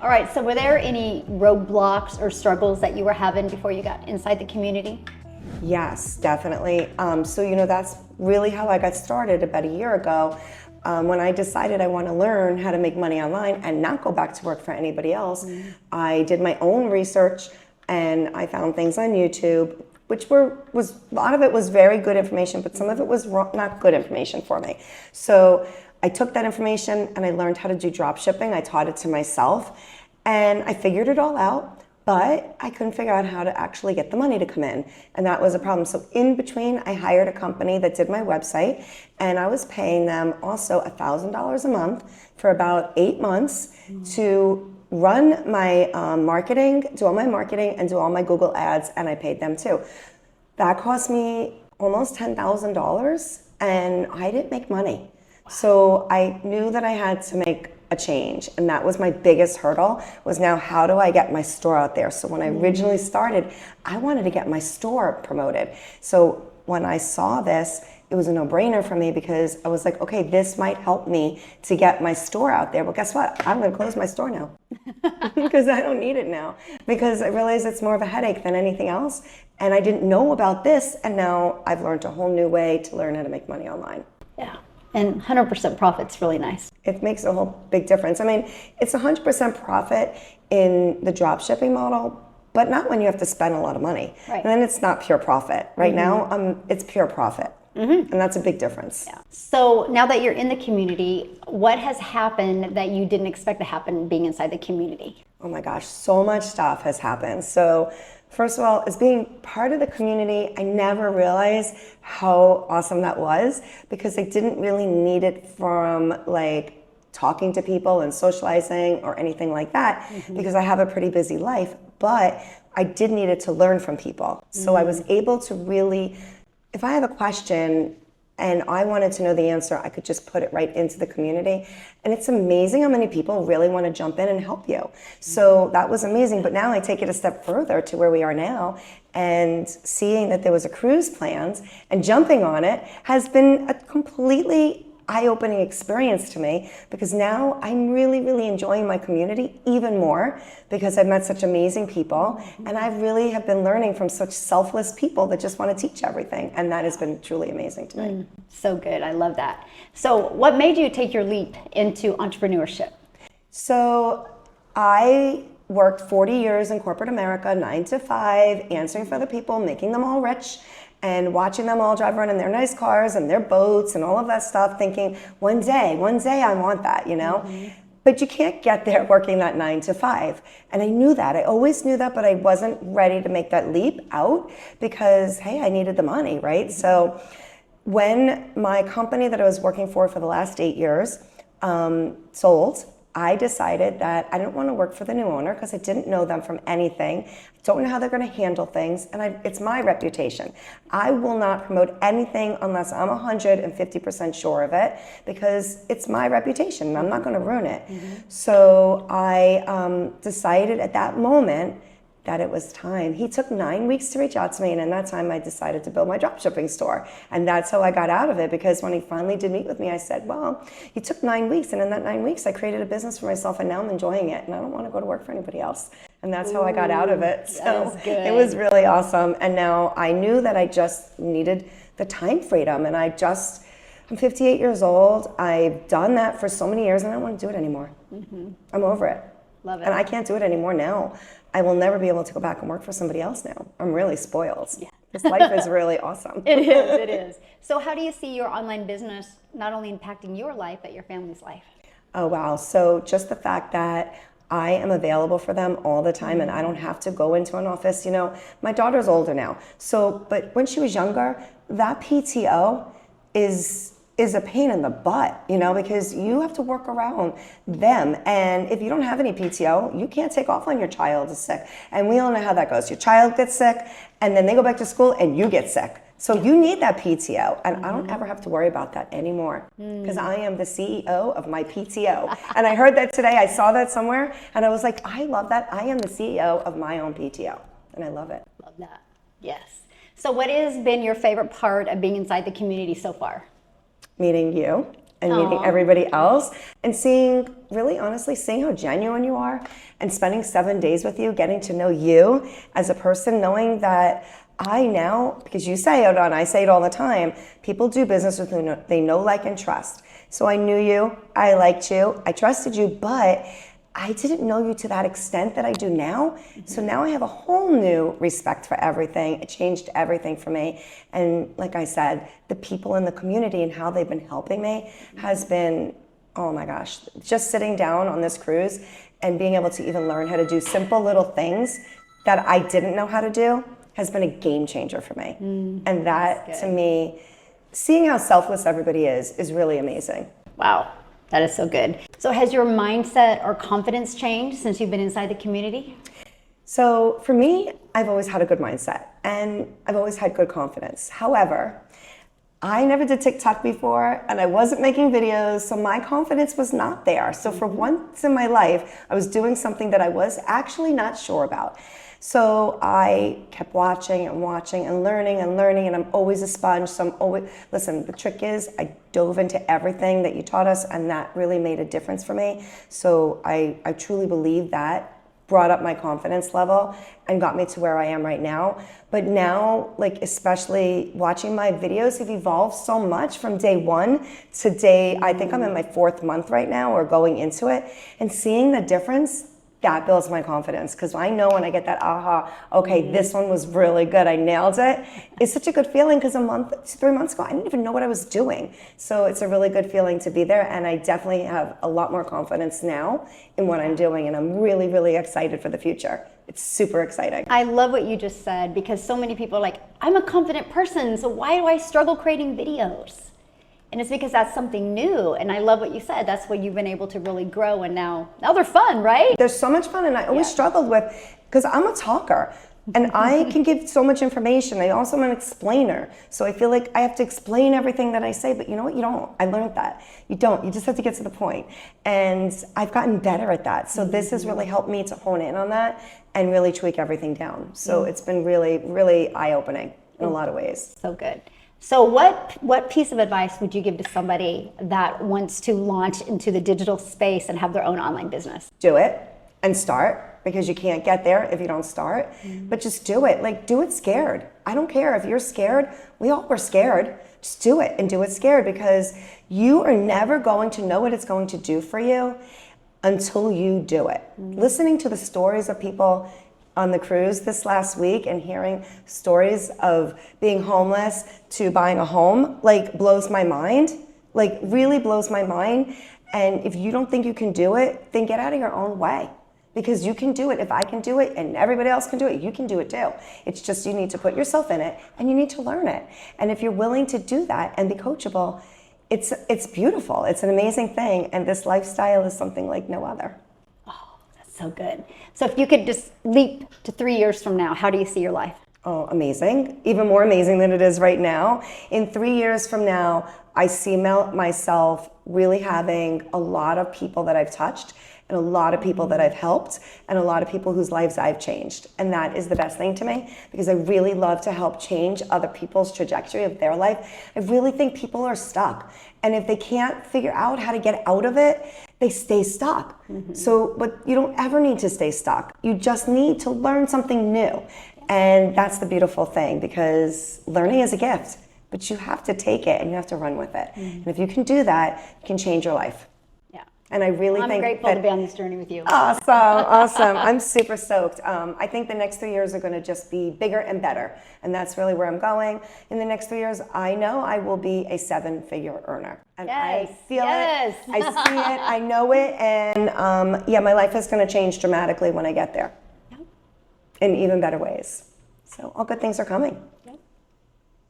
All right, so were there any roadblocks or struggles that you were having before you got inside the community? Yes, definitely. So that's really how I got started about a year ago. When I decided I want to learn how to make money online and not go back to work for anybody else, I did my own research and I found things on YouTube, which was a lot of it was very good information, but some of it was not good information for me. So I took that information and I learned how to do drop shipping. I taught it to myself and I figured it all out. But I couldn't figure out how to actually get the money to come in. And that was a problem. So in between, I hired a company that did my website and I was paying them also $1,000 a month for about 8 months to run my marketing, do all my marketing and do all my Google ads, and I paid them too. That cost me almost $10,000 and I didn't make money. So I knew that I had to make a change, and that was my biggest hurdle, was now how do I get my store out there? So when I originally started, I wanted to get my store promoted. So when I saw this, it was a no-brainer for me because I was like, okay, this might help me to get my store out there. But guess what? I'm going to close my store now because I don't need it now, because I realized it's more of a headache than anything else. And I didn't know about this, and now I've learned a whole new way to learn how to make money online. Yeah. And 100% profit's really nice. It makes a whole big difference. I mean, it's 100% profit in the drop shipping model, but not when you have to spend a lot of money. Right. And then it's not pure profit. Right now, it's pure profit. And that's a big difference. Yeah. So now that you're in the community, what has happened that you didn't expect to happen being inside the community? Oh my gosh, so much stuff has happened. So first of all, as being part of the community, I never realized how awesome that was, because I didn't really need it from like talking to people and socializing or anything like that, because I have a pretty busy life, but I did need it to learn from people. So I was able to really, if I have a question and I wanted to know the answer, I could just put it right into the community. And it's amazing how many people really want to jump in and help you. So that was amazing. But now I take it a step further to where we are now, and seeing that there was a cruise planned and jumping on it has been a completely eye-opening experience to me, because now I'm really, really enjoying my community even more, because I've met such amazing people and I really have been learning from such selfless people that just want to teach everything, and that has been truly amazing to me. So good. I love that. So what made you take your leap into entrepreneurship? So I worked 40 years in corporate America, 9 to 5, answering for the people, making them all rich, and watching them all drive around in their nice cars and their boats and all of that stuff, thinking, one day I want that, you know? But you can't get there working that 9 to 5. And I knew that. I always knew that, but I wasn't ready to make that leap out because, hey, I needed the money, right? So when my company that I was working for the last 8 years sold, I decided that I didn't want to work for the new owner because I didn't know them from anything. Don't know how they're going to handle things, and it's my reputation. I will not promote anything unless I'm 150% sure of it, because it's my reputation and I'm not going to ruin it. So I decided at that moment that it was time. He took 9 weeks to reach out to me, and in that time I decided to build my dropshipping store. And that's how I got out of it, because when he finally did meet with me, I said, well, you took 9 weeks, and in that 9 weeks I created a business for myself, and now I'm enjoying it, and I don't want to go to work for anybody else. And that's how I got out of it. So it was really awesome. And now I knew that I just needed the time freedom, and I'm 58 years old. I've done that for so many years, and I don't want to do it anymore. I'm over it. Love it. And I can't do it anymore now. I will never be able to go back and work for somebody else now. I'm really spoiled. Yeah. This life is really awesome. It is, it is. So how do you see your online business not only impacting your life, but your family's life? Oh, wow. So just the fact that I am available for them all the time and I don't have to go into an office. You know, my daughter's older now. So, but when she was younger, that PTO is a pain in the butt, you know, because you have to work around them. And if you don't have any PTO, you can't take off when your child is sick. And we all know how that goes. Your child gets sick and then they go back to school and you get sick. So you need that PTO. And I don't ever have to worry about that anymore, because I am the CEO of my PTO. And I heard that today. I saw that somewhere and I was like, I love that. I am the CEO of my own PTO. And I love it. Love that. Yes. So what has been your favorite part of being inside the community so far? Meeting you and meeting everybody else and seeing, really honestly, seeing how genuine you are and spending 7 days with you, getting to know you as a person, knowing that I now, because you say it and I say it all the time, people do business with who they know, like, and trust. So I knew you, I liked you, I trusted you, but I didn't know you to that extent that I do now. So now I have a whole new respect for everything. It changed everything for me. And like I said, the people in the community and how they've been helping me has been, oh my gosh, just sitting down on this cruise and being able to even learn how to do simple little things that I didn't know how to do has been a game changer for me. And that, to me, seeing how selfless everybody is really amazing. Wow. That is so good. So has your mindset or confidence changed since you've been inside the community? So for me, I've always had a good mindset and I've always had good confidence. However, I never did TikTok before and I wasn't making videos, so my confidence was not there. So for once in my life, I was doing something that I was actually not sure about. So I kept watching and watching and learning, and I'm always a sponge. So I'm always, listen, the trick is I dove into everything that you taught us, and that really made a difference for me. So I truly believe that brought up my confidence level and got me to where I am right now. But now, like, especially watching my videos have evolved so much from day one to day, I think I'm in my 4th month right now or going into it, and seeing the difference, that builds my confidence, because I know when I get that aha, okay, this one was really good, I nailed it. It's such a good feeling, because 3 months ago, I didn't even know what I was doing. So it's a really good feeling to be there, and I definitely have a lot more confidence now in what I'm doing, and I'm really, really excited for the future. It's super exciting. I love what you just said, because so many people are like, I'm a confident person, so why do I struggle creating videos? And it's because that's something new. And I love what you said. That's when you've been able to really grow. And now they're fun, right? They're so much fun. And I always struggled with, because I'm a talker and I can give so much information. I also am an explainer. So I feel like I have to explain everything that I say, but you know what? You don't. I learned that. You don't. You just have to get to the point. And I've gotten better at that. So this has really helped me to hone in on that and really tweak everything down. So it's been really, really eye-opening in a lot of ways. So good. So what piece of advice would you give to somebody that wants to launch into the digital space and have their own online business? Do it and start, because you can't get there if you don't start. But just do it. Like, do it scared. I don't care if you're scared. We all were scared. Just do it, and do it scared, because you are never going to know what it's going to do for you until you do it. Listening to the stories of people on the cruise this last week and hearing stories of being homeless to buying a home, like, blows my mind, like, really blows my mind. And if you don't think you can do it, then get out of your own way, because you can do it. If I can do it and everybody else can do it, you can do it too. It's just, you need to put yourself in it and you need to learn it. And if you're willing to do that and be coachable, it's beautiful. It's an amazing thing. And this lifestyle is something like no other. So good. So if you could just leap to 3 years from now, how do you see your life? Oh, amazing. Even more amazing than it is right now. In 3 years from now, I see myself really having a lot of people that I've touched, and a lot of people that I've helped, and a lot of people whose lives I've changed. And that is the best thing to me, because I really love to help change other people's trajectory of their life. I really think people are stuck. And if they can't figure out how to get out of it, they stay stuck. So, but you don't ever need to stay stuck. You just need to learn something new. And that's the beautiful thing, because learning is a gift, but you have to take it and you have to run with it. And if you can do that, you can change your life. And I really I'm think grateful to be on this journey with you. Awesome, awesome. I'm super stoked. I think the next 3 years are going to just be bigger and better. And that's really where I'm going. In the next 3 years, I know I will be a 7-figure earner. And I feel it. I see it. I know it. And yeah, my life is going to change dramatically when I get there. In even better ways. So all good things are coming.